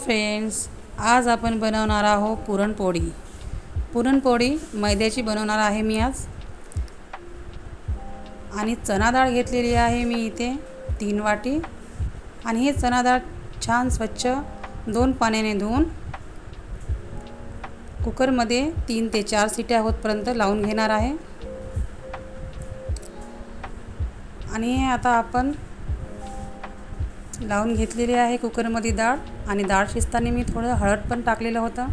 Friends, आज आपण बनवणार आहोत पुरणपोळी. पुरणपोळी मैद्याची बनवणार आहे मी आज. आणि चणा डाळ घेतलेली आहे मी इथे 3 वाटी. आणि हे चणा डाळ छान स्वच्छ 2 पाण्याने धुवून कुकरमध्ये 3 ते 4 शिट्या होतपर्यंत लावून घेणार आहे. आणि हे आता आपण लावून घेतलेली आहे कुकरमध्ये डाळ. आणि डाळ शिजताना मी थोडं हळद पण टाकलेलं होतं.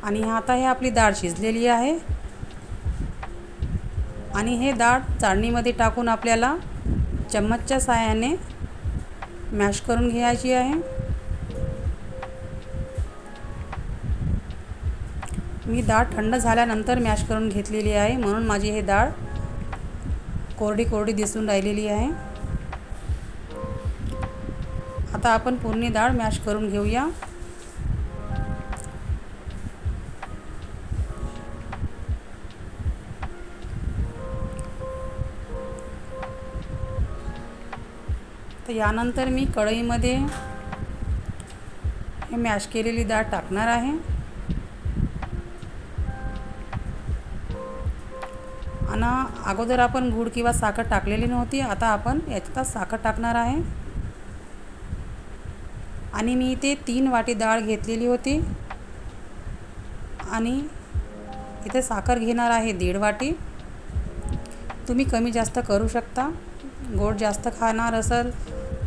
आणि आता हे आपली डाळ शिजलेली आहे. आणि हे डाळ चाळणीमध्ये टाकून आपल्याला चम्मचच्या साहाय्याने मॅश करून घ्यायची आहे. मी डाळ थंड झाल्यानंतर मॅश करून घेतलेली आहे, म्हणून माझी हे डाळ कोरडी कोरडी दिसून राहिलेली आहे. आता आपण पूर्ण डाळ मॅश करून घेऊया. तर यानंतर मी कढईमध्ये हे मॅश केलेली डाळ टाकणार आहे. आणि अगोदर आपण गूळ किंवा साखर टाकलेली नव्हती. आता आपण याच्यात साखर टाकणार आहे. आणि मी इथे 3 वाटी डाळ घेतलेली होती. आणि इथे साखर घेणार आहे 1.5 वाटी. तुम्ही कमी जास्त करू शकता. गोड जास्त खाणार असेल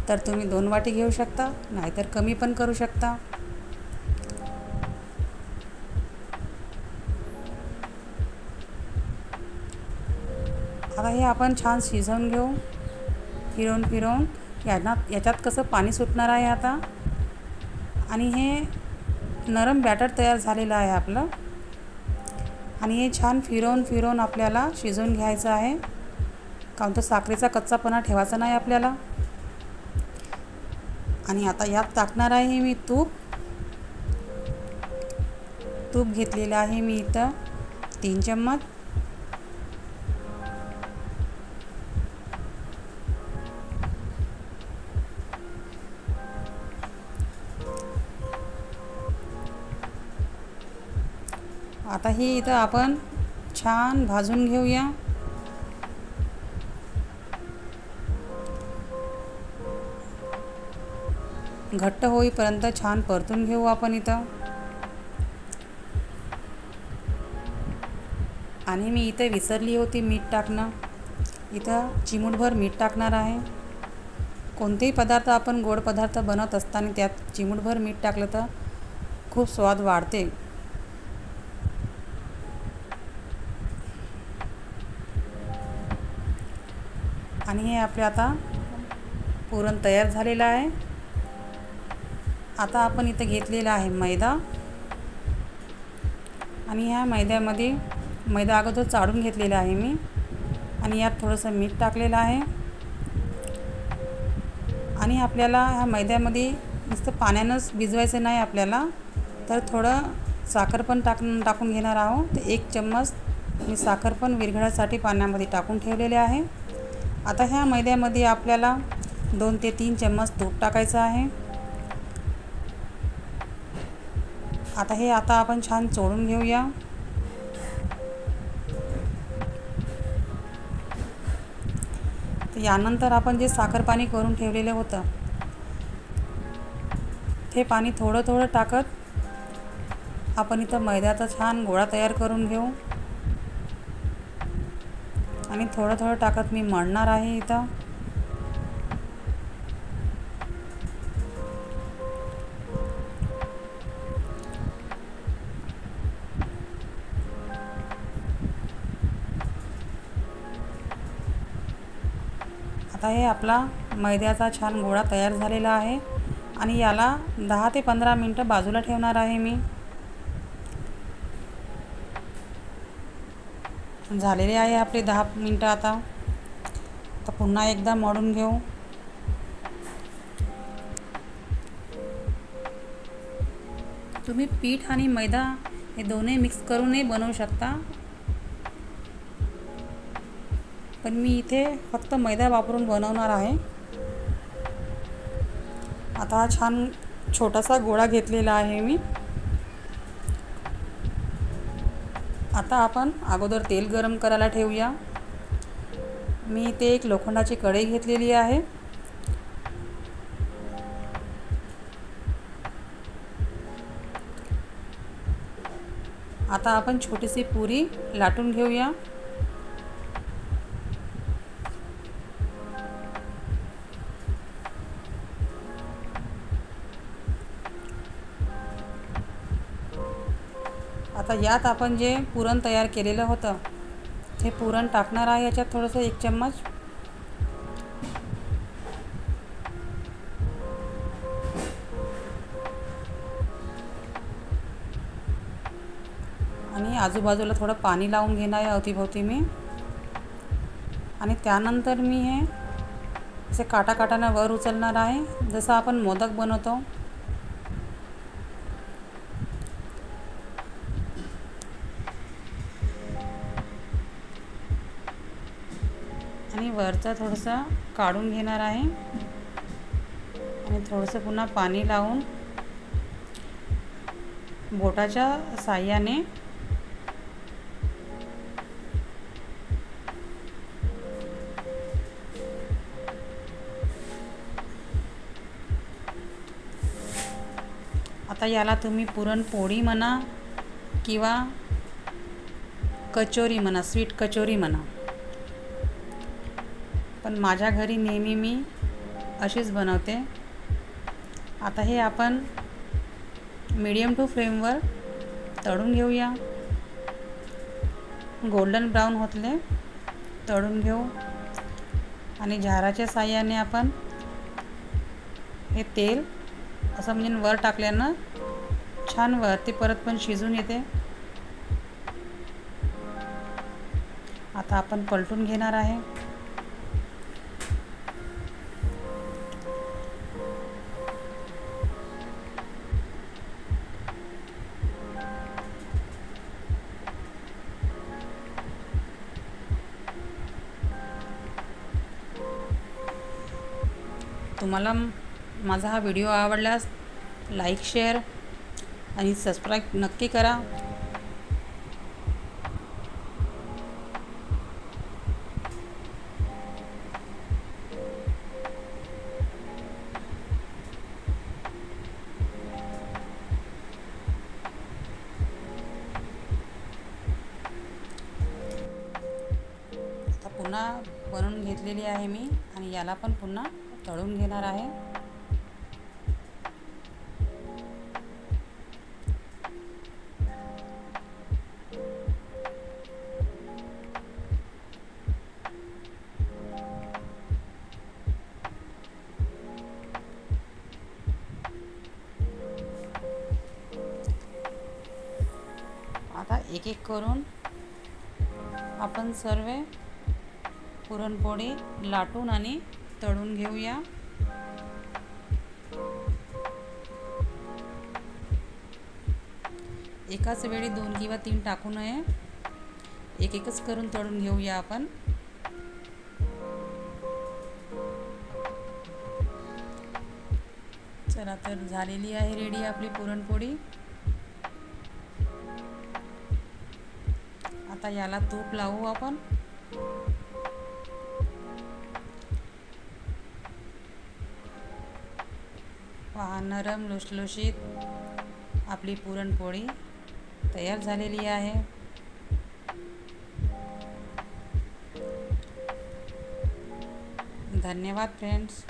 तर तुम्ही 2 वाटी घेऊ शकता, नाहीतर कमी पण करू शकता. आता हे आपण छान शिजवून घेऊ फिरवून फिरवून. याच्यात कसं पाणी सुटणार आहे आता. आणि हे नरम बॅटर तयार झालेलं आहे आपलं. आणि हे छान फिरवून फिरवून आपल्याला शिजवून घ्यायचं आहे, कारण तो साखरेचा कच्चापणा ठेवायचा नाही आपल्याला. आणि आता यात टाकणार आहे मी तूप घेतलेलं आहे मी इथं 3 चम्मच. आता हे इथं आपण छान भाजून घेऊया. घट्ट होईपर्यंत छान परतून घेऊ आपण इथं. आणि मी इथे विसरली होती मीठ टाकणं. इथं चिमूटभर मीठ टाकणार आहे. कोणतेही पदार्थ आपण गोड पदार्थ बनवत असताना त्यात चिमूटभर मीठ टाकलं तर खूप स्वाद वाढते. आणि हे आपले आता पुरण तयार झालेलं आहे. आता आपण इथं घेतलेला आहे मैदा. आणि ह्या मैद्यामध्ये मैदा अगोदर चाळून घेतलेला आहे मी. आणि यात थोडंसं मीठ टाकलेलं आहे. आणि आपल्याला ह्या मैद्यामध्ये नुसतं पाण्यानंच भिजवायचं नाही आपल्याला, तर थोडं साखर पण टाकून घेणार आहोत. तर 1 चम्मच मी साखर पण विरघळण्यासाठी पाण्यामध्ये टाकून ठेवलेले आहे. आता ह्या मैद्यामध्ये आपल्याला 2 ते 3 चम्मच तूप टाकायचं आहे. आता आपण छान चोळून घेऊया. तर यानंतर आपण जे साखर पाणी करून ठेवलेलं होतं ते पाणी थोडं थोडं टाकत आपण इथं मैद्याचा छान गोळा तयार करून घेऊ. आणि थोडं थोडं टाकत मी मळणार आहे इथं. आता हे आपला मैद्याचा छान गोळा तयार झालेला आहे. आणि याला 10 ते 15 मिनटं बाजूला ठेवणार आहे मी. झालेले आहे आपले 10 मिनटं. आता पुन्हा एकदा मळून घेऊ. तुम्ही पीठ आणि मैदा हे दोन्ही मिक्स करूनही बनवू शकता, पण मी इथे फक्त मैदा वापरून बनवणार आहे. आता हा छान छोटासा गोळा घेतलेला आहे मी। आता आपण अगोदर तेल गरम करायला ठेवूया। मी इथे एक लोखंडाची कढई घेतलेली आहे। आता आपण छोटीशी पुरी लाटून घेऊया। आता यात आपण जे पुरण तयार केलेलं होतं ते पुरण टाकणार आहे याच्यात थोडंसं 1 चम्मच। आणि आजूबाजूला थोडं पाणी लावून घेणार आहे अवतीभोवती मी। आणि त्यानंतर मी हे असे काटाकाटाने वर उचलणार आहे जसं आपण मोदक बनवतो। आणि वरचा थोडंसं काढून घेणार आहे आणि थोडंसं पुन्हा पाणी लावून बोटाच्या साहाय्याने आता याला तुम्ही पुरणपोळी म्हणा किंवा कचोरी म्हणा, स्वीट कचोरी म्हणा, पण माझ्या घरी नेहमी मी अशीच बनवते। आता हे आपण मीडियम टू फ्लेमवर तळून घेऊया। गोल्डन ब्राऊन होतले तळून घेऊ आणि झाराच्या साहाय्याने आपण हे तेल असं म्हणजे वर टाकल्यानं छान वरती परत पण शिजून येते। आता आपण पलटून घेणार आहे। तुम्हाला माझा हा व्हिडिओ आवडल्यास लाईक, शेअर आणि सबस्क्राईब नक्की करा। आता पुन्हा बनवून घेतलेली आहे मी आणि याला पण पुन्हा तळून घेणार आहे। आता एक एक करून आपण सर्व पुरणपोळी लाटून आणि तळून घेऊया। एकाच वेळी 2 किंवा 3 टाकू नये, एक एकच करून तळून घेऊया आपण। चला तर झालेली आहे रेडी आपली पुरणपोळी। आता याला तूप लावू आपण। पहा, नरम लुसलुशीत आपली पुरणपोळी तयार झालेली आहे। धन्यवाद फ्रेंड्स।